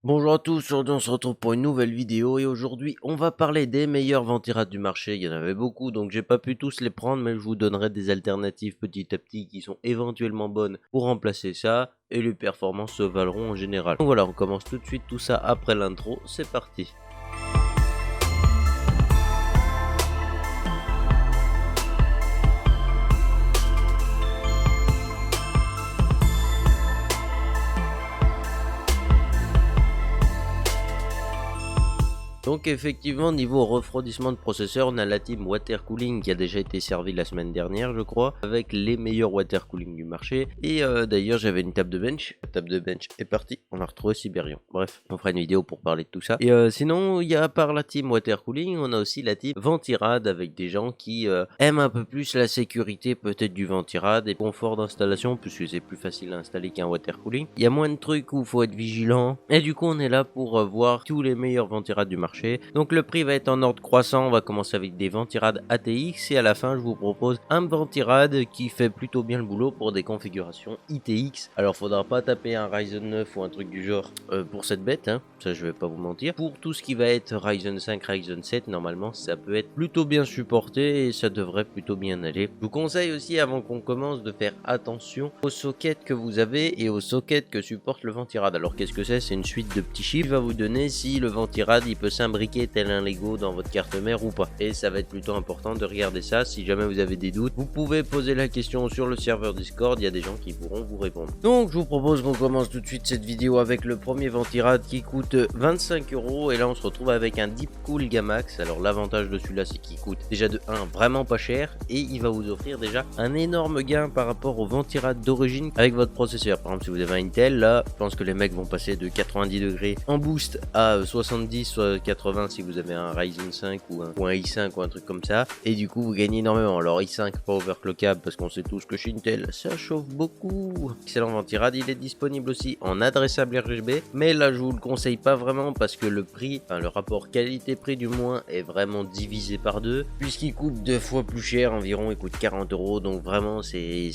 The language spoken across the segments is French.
Bonjour à tous, aujourd'hui on se retrouve pour une nouvelle vidéo et aujourd'hui on va parler des meilleurs ventirades du marché. Il y en avait beaucoup donc j'ai pas pu tous les prendre, mais je vous donnerai des alternatives petit à petit qui sont éventuellement bonnes pour remplacer ça et les performances se valeront en général. Donc voilà, on commence tout de suite tout ça après l'intro, c'est parti. Donc effectivement, niveau refroidissement de processeur, on a la team water cooling qui a déjà été servie la semaine dernière, je crois, avec les meilleurs water cooling du marché. Et d'ailleurs, j'avais une table de bench. La table de bench est partie. On a retrouvé Siberian. Bref, on fera une vidéo pour parler de tout ça. Et sinon, il y a à part la team water cooling, on a aussi la team ventirad avec des gens qui aiment un peu plus la sécurité peut-être du ventirad et confort d'installation puisque c'est plus facile à installer qu'un water cooling. Il y a moins de trucs où il faut être vigilant. Et du coup, on est là pour voir tous les meilleurs ventirad du marché. Donc le prix va être en ordre croissant, on va commencer avec des ventirad ATX et à la fin je vous propose un ventirad qui fait plutôt bien le boulot pour des configurations ITX. Alors faudra pas taper un Ryzen 9 ou un truc du genre pour cette bête, hein. Ça je vais pas vous mentir. Pour tout ce qui va être Ryzen 5, Ryzen 7, normalement ça peut être plutôt bien supporté et ça devrait plutôt bien aller. Je vous conseille aussi avant qu'on commence de faire attention aux sockets que vous avez et aux sockets que supporte le ventirad. Alors qu'est-ce que c'est? C'est une suite de petits chiffres qui va vous donner si le ventirad il peut s'imbriquer tel un Lego dans votre carte mère ou pas. Et ça va être plutôt important de regarder ça. Si jamais vous avez des doutes, vous pouvez poser la question sur le serveur Discord, il y a des gens qui pourront vous répondre. Donc je vous propose qu'on commence tout de suite cette vidéo avec le premier ventirad qui coûte 25 € et là on se retrouve avec un Deepcool Gamax. Alors l'avantage de celui-là c'est qu'il coûte déjà de 1 vraiment pas cher et il va vous offrir déjà un énorme gain par rapport au ventirad d'origine avec votre processeur. Par exemple si vous avez un Intel, là je pense que les mecs vont passer de 90 degrés en boost à 70 soit 80 si vous avez un Ryzen 5 ou un i5 ou un truc comme ça, et du coup vous gagnez énormément. Alors i5 pas overclockable parce qu'on sait tous que chez Intel ça chauffe beaucoup. Excellent ventirad, il est disponible aussi en adressable RGB, mais là je vous le conseille pas vraiment parce que le prix, enfin le rapport qualité-prix du moins est vraiment divisé par deux puisqu'il coûte 2 fois plus cher environ, il coûte 40 €, donc vraiment c'est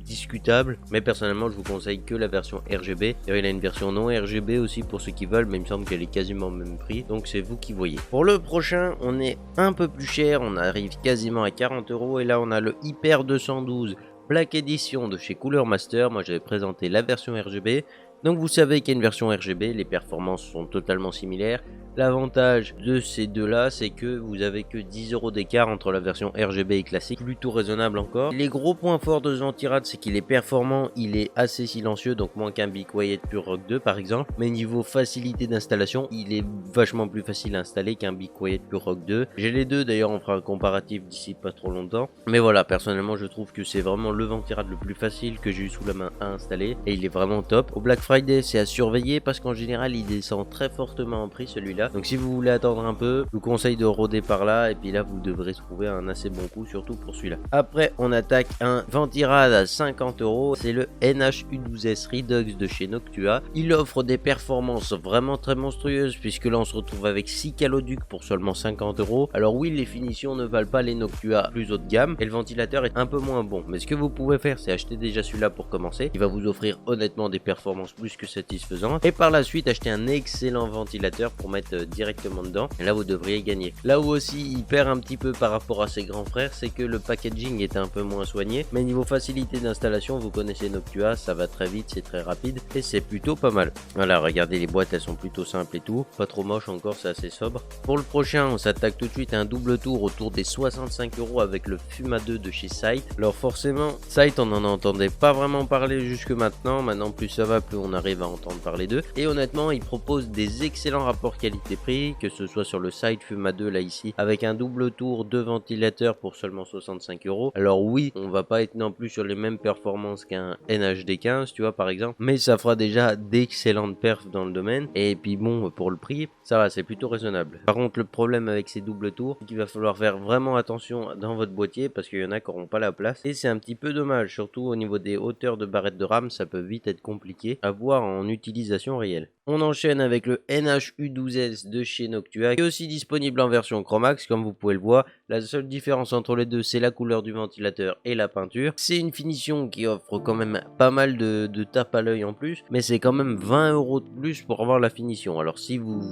discutable, mais personnellement je vous conseille que la version RGB. D'ailleurs il a une version non RGB aussi pour ceux qui veulent, mais il me semble qu'elle est quasiment au même prix, donc c'est vous qui voyez. Pour le prochain on est un peu plus cher, on arrive quasiment à 40 € et là on a le Hyper 212 Black Edition de chez Cooler Master. Moi j'avais présenté la version RGB, donc vous savez qu'il y a une version RGB, les performances sont totalement similaires. L'avantage de ces deux là c'est que vous avez que 10 € d'écart entre la version RGB et classique, plutôt raisonnable encore. Les gros points forts de ce ventirad c'est qu'il est performant, il est assez silencieux, donc moins qu'un Be Quiet Pure Rock 2 par exemple, mais niveau facilité d'installation il est vachement plus facile à installer qu'un Be Quiet Pure Rock 2. J'ai les deux d'ailleurs, on fera un comparatif d'ici pas trop longtemps, mais voilà, personnellement je trouve que c'est vraiment le ventirad le plus facile que j'ai eu sous la main à installer et il est vraiment top. Au Black Friday c'est à surveiller parce qu'en général il descend très fortement en prix celui-là, donc si vous voulez attendre un peu, je vous conseille de rôder par là et puis là vous devrez trouver un assez bon coup, surtout pour celui-là. Après on attaque un ventirad à 50 €, c'est le NH-U12S Redux de chez Noctua. Il offre des performances vraiment très monstrueuses puisque là on se retrouve avec 6 caloducs pour seulement 50 €. Alors oui, les finitions ne valent pas les Noctua plus haut de gamme et le ventilateur est un peu moins bon, mais ce que vous pouvez faire c'est acheter déjà celui-là pour commencer, il va vous offrir honnêtement des performances plus que satisfaisantes, et par la suite acheter un excellent ventilateur pour mettre directement dedans, et là vous devriez gagner. Là où aussi il perd un petit peu par rapport à ses grands frères, c'est que le packaging est un peu moins soigné, mais niveau facilité d'installation, vous connaissez Noctua, ça va très vite, c'est très rapide et c'est plutôt pas mal. Voilà, regardez, les boîtes elles sont plutôt simples et tout, pas trop moche encore, c'est assez sobre. Pour le prochain on s'attaque tout de suite à un double tour autour des 65 € avec le Fuma 2 de chez Sight. Alors forcément Sight on en entendait pas vraiment parler jusque maintenant plus ça va, plus on arrive à entendre parler d'eux, et honnêtement il propose des excellents rapports qualité-prix, que ce soit sur le Sight Fuma 2 là ici avec un double tour de ventilateur pour seulement 65 €. Alors oui, on va pas être non plus sur les mêmes performances qu'un NHD15 tu vois par exemple, mais ça fera déjà d'excellentes perfs dans le domaine, et puis bon, pour le prix ça va, c'est plutôt raisonnable. Par contre le problème avec ces doubles tours c'est qu'il va falloir faire vraiment attention dans votre boîtier parce qu'il y en a qui n'auront pas la place, et c'est un petit peu dommage, surtout au niveau des hauteurs de barrettes de RAM, ça peut vite être compliqué à voir en utilisation réelle. On enchaîne avec le NH-U12S de chez Noctua, qui est aussi disponible en version Chromax comme vous pouvez le voir. La seule différence entre les deux, c'est la couleur du ventilateur et la peinture. C'est une finition qui offre quand même pas mal de tape à l'œil en plus, mais c'est quand même 20 € de plus pour avoir la finition. Alors si vous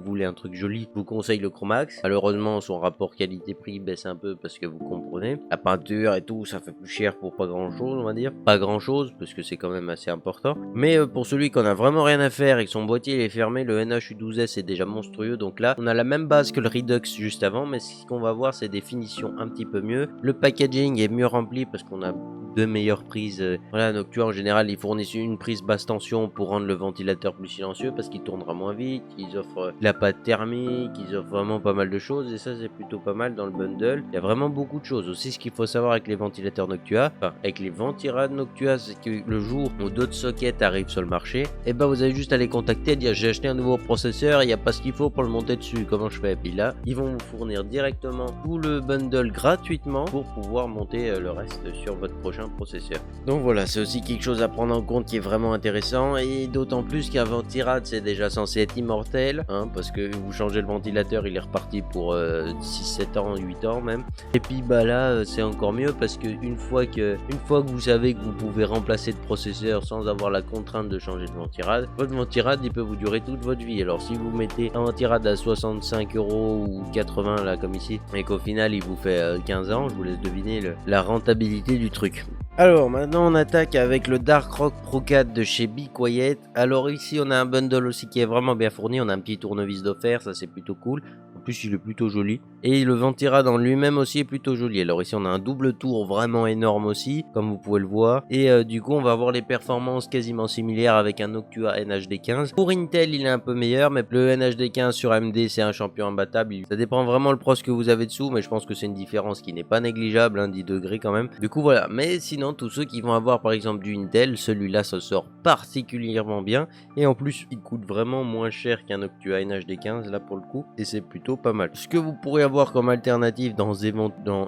voulez un truc joli, je vous conseille le Chromax. Malheureusement, son rapport qualité-prix baisse un peu parce que vous comprenez. La peinture et tout, ça fait plus cher pour pas grand chose, on va dire. Pas grand chose, parce que c'est quand même assez important. Mais pour celui qu'on a vraiment rien à faire et que son boîtier est fermé, le NH-U12S est déjà monstrueux. Donc là, on a la même base que le Redux juste avant, mais ce qu'on va voir, c'est des finitions un petit peu mieux. Le packaging est mieux rempli parce qu'on a deux meilleures prises. Voilà, Noctua en général, ils fournissent une prise basse tension pour rendre le ventilateur plus silencieux parce qu'il tournera moins vite. Ils offrent la pâte thermique, ils offrent vraiment pas mal de choses et ça c'est plutôt pas mal dans le bundle. Il y a vraiment beaucoup de choses. Aussi, ce qu'il faut savoir avec les ventilateurs Noctua, enfin avec les ventirades Noctua, c'est que le jour où d'autres sockets arrivent sur le marché, et ben vous avez juste à les contacter et dire j'ai acheté un nouveau processeur, il n'y a pas ce qu'il faut pour le monter dessus, comment je fais? Et puis là, ils vont vous fournir directement tout le bundle gratuitement pour pouvoir monter le reste sur votre prochain processeur. Donc voilà, c'est aussi quelque chose à prendre en compte qui est vraiment intéressant et d'autant plus qu'un ventirad c'est déjà censé être immortel, hein, parce que vous changez le ventilateur, il est reparti pour 6-7 ans, 8 ans même. Et puis bah là c'est encore mieux parce que une fois que vous savez que vous pouvez remplacer le processeur sans avoir la contrainte de changer de ventirad, votre ventirad il peut vous durer toute votre vie. Alors si vous mettez un ventirad à 65 € ou 80 là comme ici et qu'au final il vous fait 15 ans, je vous laisse deviner la rentabilité du truc. Alors maintenant on attaque avec le Dark Rock Pro 4 de chez Be Quiet. Alors ici on a un bundle aussi qui est vraiment bien fourni, on a un petit tournevis d'offert, ça c'est plutôt cool. En plus il est plutôt joli. Et le ventirad en lui-même aussi est plutôt joli. Alors ici on a un double tour vraiment énorme aussi, comme vous pouvez le voir. Et du coup on va avoir les performances quasiment similaires avec un Noctua NHD15. Pour Intel il est un peu meilleur, mais le NHD15 sur AMD c'est un champion imbattable. Ça dépend vraiment le pros que vous avez dessous, mais je pense que c'est une différence qui n'est pas négligeable, hein, 10 degrés quand même. Du coup voilà, mais sinon tous ceux qui vont avoir par exemple du Intel, celui-là ça sort particulièrement bien. Et en plus il coûte vraiment moins cher qu'un Noctua NHD15 là pour le coup. Et c'est plutôt pas mal. Ce que vous pourrez avoir comme alternative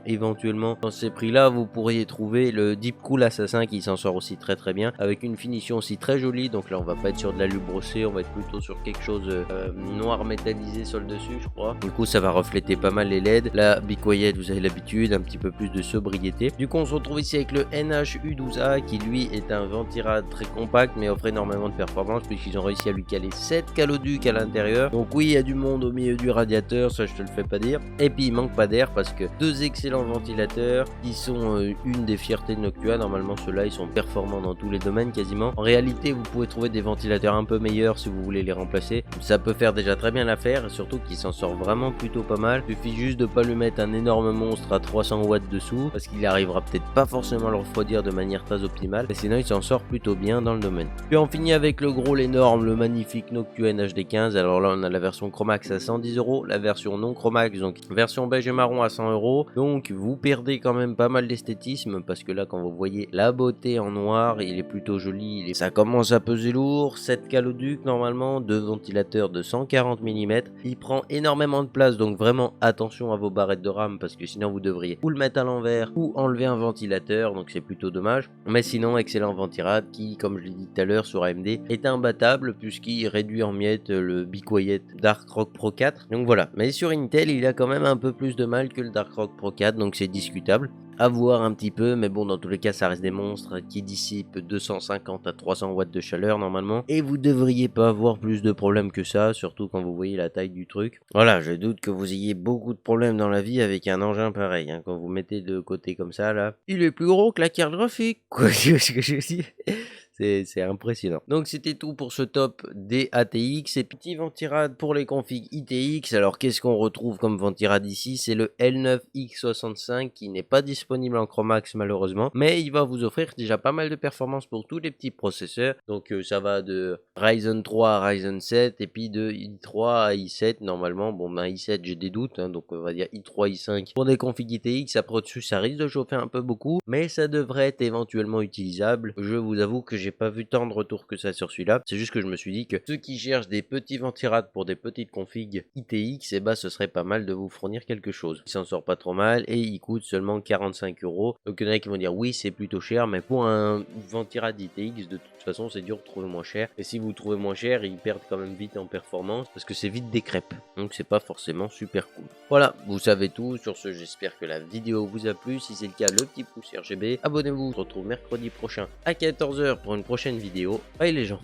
éventuellement dans ces prix là, vous pourriez trouver le Deepcool Assassin qui s'en sort aussi très très bien avec une finition aussi très jolie. Donc là on va pas être sur de l'alu brossé, on va être plutôt sur quelque chose noir métallisé sur le dessus je crois. Du coup ça va refléter pas mal les LED. Là Be Quiet vous avez l'habitude, un petit peu plus de sobriété. Du coup on se retrouve ici avec le NH-U12A qui lui est un ventirad très compact mais offre énormément de performance puisqu'ils ont réussi à lui caler 7 caloducs à l'intérieur. Donc oui il y a du monde au milieu du radiateur, ça je te le fais pas dire. Et puis il manque pas d'air parce que deux excellents ventilateurs qui sont une des fiertés de Noctua. Normalement ceux-là ils sont performants dans tous les domaines quasiment. En réalité vous pouvez trouver des ventilateurs un peu meilleurs si vous voulez les remplacer. Ça peut faire déjà très bien l'affaire et surtout qu'il s'en sort vraiment plutôt pas mal. Il suffit juste de pas lui mettre un énorme monstre à 300 watts dessous parce qu'il arrivera peut-être pas forcément à le refroidir de manière très optimale. Mais sinon il s'en sort plutôt bien dans le domaine. Puis on finit avec le gros, l'énorme, le magnifique Noctua NHD15. Alors là on a la version Chromax à 110 €, la version non Chromax donc version beige et marron à 100 €. Donc vous perdez quand même pas mal d'esthétisme parce que là quand vous voyez la beauté en noir, il est plutôt joli. Ça commence à peser lourd, 7 caloducs normalement, deux ventilateurs de 140 mm. Il prend énormément de place donc vraiment attention à vos barrettes de RAM parce que sinon vous devriez ou le mettre à l'envers ou enlever un ventilateur, donc c'est plutôt dommage. Mais sinon excellent ventirad qui comme je l'ai dit tout à l'heure sur AMD est imbattable puisqu'il réduit en miettes le Be Quiet Dark Rock Pro 4. Donc voilà, mais sur Intel il a quand même un peu plus de mal que le Dark Rock Pro 4 donc c'est discutable. À voir un petit peu, mais bon dans tous les cas ça reste des monstres qui dissipent 250 à 300 watts de chaleur normalement et vous devriez pas avoir plus de problèmes que ça, surtout quand vous voyez la taille du truc. Voilà, je doute que vous ayez beaucoup de problèmes dans la vie avec un engin pareil, hein. Quand vous mettez de côté comme ça là, il est plus gros que la carte graphique, quoi. Ce que je dis. C'est impressionnant. Donc c'était tout pour ce top des ATX et petit ventirad pour les configs ITX. Alors qu'est-ce qu'on retrouve comme ventirad ici? C'est le L9X65 qui n'est pas disponible en Chromax malheureusement, mais il va vous offrir déjà pas mal de performances pour tous les petits processeurs. Donc ça va de Ryzen 3 à Ryzen 7 et puis de i3 à i7 normalement. Bon ben i7 j'ai des doutes, hein, donc on va dire i3, i5 pour des configs ITX. Après au-dessus ça risque de chauffer un peu beaucoup, mais ça devrait être éventuellement utilisable. Je vous avoue que j'ai j'ai pas vu tant de retours que ça sur celui-là. C'est juste que je me suis dit que ceux qui cherchent des petits ventirades pour des petites configs ITX, et bah ce serait pas mal de vous fournir quelque chose. Il s'en sort pas trop mal et il coûte seulement 45 €. Donc il y en a qui vont dire oui c'est plutôt cher, mais pour un ventirad ITX de toute façon c'est dur de trouver moins cher. Et si vous trouvez moins cher, ils perdent quand même vite en performance parce que c'est vite des crêpes. Donc c'est pas forcément super cool. Voilà, vous savez tout. Sur ce, j'espère que la vidéo vous a plu. Si c'est le cas, le petit pouce RGB. Abonnez-vous. On se retrouve mercredi prochain à 14 h pour une prochaine vidéo. Bye les gens.